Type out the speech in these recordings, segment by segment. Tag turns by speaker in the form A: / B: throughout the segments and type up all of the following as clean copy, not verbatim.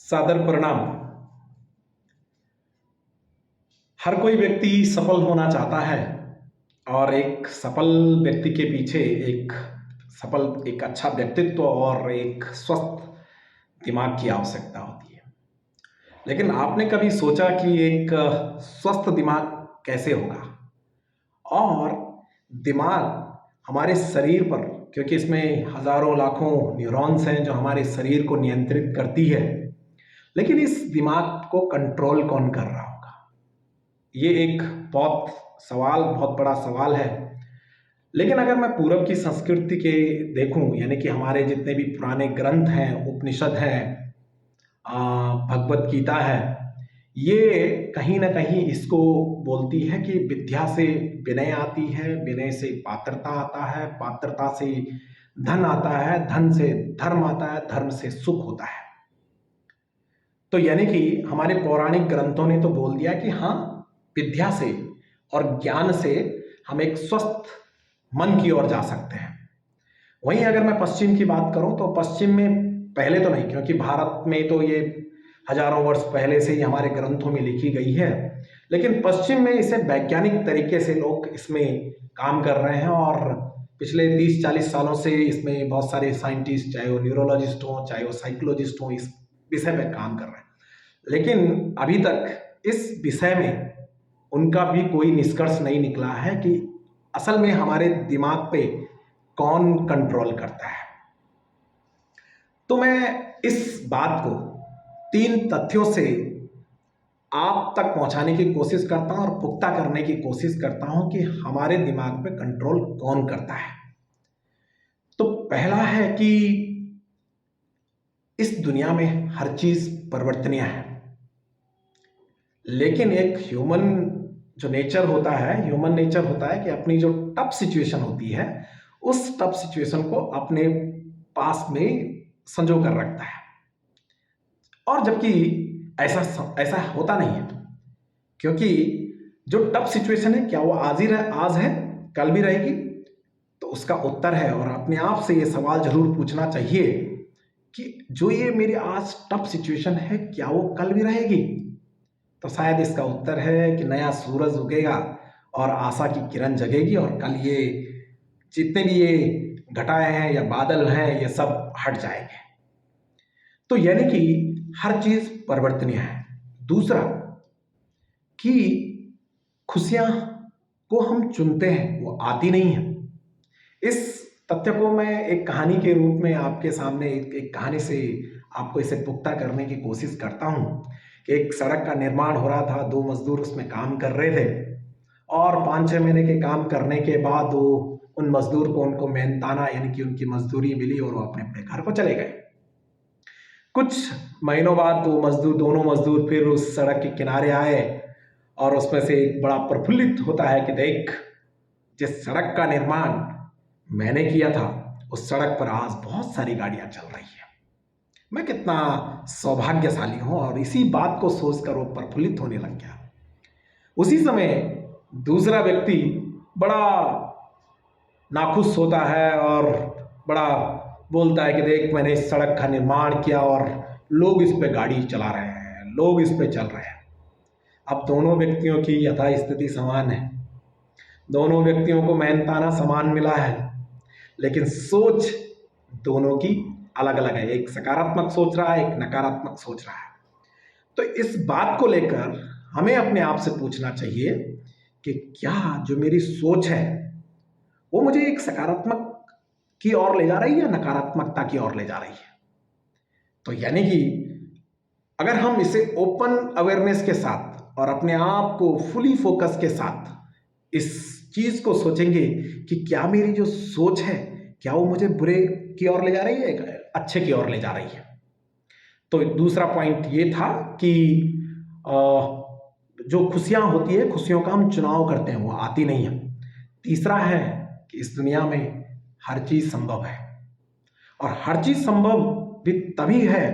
A: सादर प्रणाम। हर कोई व्यक्ति सफल होना चाहता है और एक सफल व्यक्ति के पीछे एक अच्छा व्यक्तित्व और एक स्वस्थ दिमाग की आवश्यकता होती है। लेकिन आपने कभी सोचा कि एक स्वस्थ दिमाग कैसे होगा? और दिमाग हमारे शरीर पर, क्योंकि इसमें हजारों लाखों न्यूरॉन्स हैं जो हमारे शरीर को नियंत्रित करती है, लेकिन इस दिमाग को कंट्रोल कौन कर रहा होगा? ये एक बहुत बड़ा सवाल है। लेकिन अगर मैं पूरब की संस्कृति के देखूं, यानी कि हमारे जितने भी पुराने ग्रंथ हैं, उपनिषद हैं, भगवत गीता है, ये कहीं ना कहीं इसको बोलती है कि विद्या से विनय आती है, विनय से पात्रता आता है, पात्रता से धन आता है, धन से धर्म आता है, धर्म से सुख होता है। तो यानी कि हमारे पौराणिक ग्रंथों ने तो बोल दिया कि हाँ, विद्या से और ज्ञान से हम एक स्वस्थ मन की ओर जा सकते हैं। वहीं अगर मैं पश्चिम की बात करूं तो पश्चिम में पहले तो नहीं, क्योंकि भारत में तो ये हजारों वर्ष पहले से ही हमारे ग्रंथों में लिखी गई है, लेकिन पश्चिम में इसे वैज्ञानिक तरीके से लोग इसमें काम कर रहे हैं और पिछले 30-40 सालों से इसमें बहुत सारे साइंटिस्ट, चाहे वो न्यूरोलॉजिस्ट हों, चाहे वो साइकोलॉजिस्ट हों, इस विषय में काम कर रहे हैं। लेकिन अभी तक इस विषय में उनका भी कोई निष्कर्ष नहीं निकला है कि असल में हमारे दिमाग पे कौन कंट्रोल करता है। तो मैं इस बात को 3 तथ्यों से आप तक पहुंचाने की कोशिश करता हूं और पुख्ता करने की कोशिश करता हूं कि हमारे दिमाग पे कंट्रोल कौन करता है। तो पहला है कि इस दुनिया में हर चीज परिवर्तनीय है, लेकिन एक ह्यूमन नेचर होता है कि अपनी जो टफ सिचुएशन होती है, उस टफ सिचुएशन को अपने पास में संजो कर रखता है। और जबकि ऐसा होता नहीं है, क्योंकि जो टफ सिचुएशन है, क्या वो आज है, कल भी रहेगी? तो उसका उत्तर है, और अपने आप से ये सवाल जरूर पूछना चाहिए कि जो ये मेरी आज टफ सिचुएशन है, क्या वो कल भी रहेगी? तो शायद इसका उत्तर है कि नया सूरज उगेगा और आशा की किरण जगेगी, और कल ये जितने भी ये घटाएं हैं या बादल हैं, ये सब हट जाएंगे। तो यानी कि हर चीज परिवर्तनीय है। दूसरा कि खुशियां को हम चुनते हैं, वो आती नहीं है। इस तथ्य को मैं एक कहानी के रूप में आपके सामने एक कहानी से आपको इसे पुख्ता करने की कोशिश करता हूं कि एक सड़क का निर्माण हो रहा था, 2 मजदूर उसमें काम कर रहे थे, और 5-6 महीने के काम करने के बाद उन मजदूर को उनको मेहनताना यानी कि उनकी मजदूरी मिली और वो अपने अपने घर को चले गए। कुछ महीनों बाद दोनों मजदूर फिर उस सड़क के किनारे आए, और उसमें से एक बड़ा प्रफुल्लित होता है कि देख, जिस सड़क का निर्माण मैंने किया था, उस सड़क पर आज बहुत सारी गाड़ियां चल रही है। मैं कितना सौभाग्यशाली हूं। और इसी बात को सोचकर वो प्रफुल्लित होने लग गया। उसी समय दूसरा व्यक्ति बड़ा नाखुश होता है और बड़ा बोलता है कि देख, मैंने इस सड़क का निर्माण किया और लोग इस पे गाड़ी चला रहे हैं, लोग इस पे चल रहे हैं। अब दोनों व्यक्तियों की यथा स्थिति समान है, दोनों व्यक्तियों को मेहनताना समान मिला है, लेकिन सोच दोनों की अलग अलग है। एक सकारात्मक सोच रहा है, एक नकारात्मक सोच रहा है। तो इस बात को लेकर हमें अपने आप से पूछना चाहिए कि क्या जो मेरी सोच है वो मुझे एक सकारात्मक की ओर ले जा रही है या नकारात्मकता की ओर ले जा रही है? तो यानी कि अगर हम इसे ओपन अवेयरनेस के साथ और अपने आप को फुली फोकस के साथ इस चीज को सोचेंगे कि क्या मेरी जो सोच है, क्या वो मुझे बुरे की ओर ले जा रही है, अच्छे की ओर ले जा रही है? तो दूसरा पॉइंट ये था कि जो खुशियां होती है, खुशियों का हम चुनाव करते हैं, वो आती नहीं है। तीसरा है कि इस दुनिया में हर चीज संभव है, और हर चीज संभव भी तभी है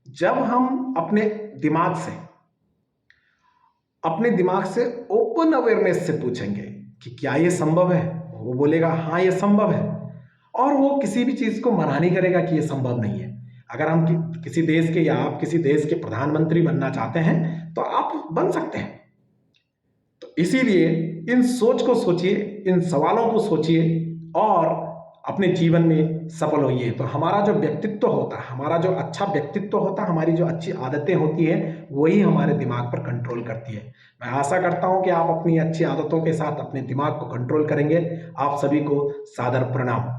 A: जब हम अपने दिमाग से ओपन अवेयरनेस से पूछेंगे कि क्या ये संभव है। वो बोलेगा हाँ, ये संभव है, और वो किसी भी चीज को मना नहीं करेगा कि ये संभव नहीं है। अगर हम किसी देश के या आप किसी देश के प्रधानमंत्री बनना चाहते हैं तो आप बन सकते हैं। तो इसीलिए इन सोच को सोचिए, इन सवालों को सोचिए और अपने जीवन में सफल होइए। तो हमारा जो व्यक्तित्व होता है, हमारा जो अच्छा व्यक्तित्व होता है, हमारी जो अच्छी आदतें होती हैं, वही हमारे दिमाग पर कंट्रोल करती है। मैं आशा करता हूं कि आप अपनी अच्छी आदतों के साथ अपने दिमाग को कंट्रोल करेंगे। आप सभी को सादर प्रणाम।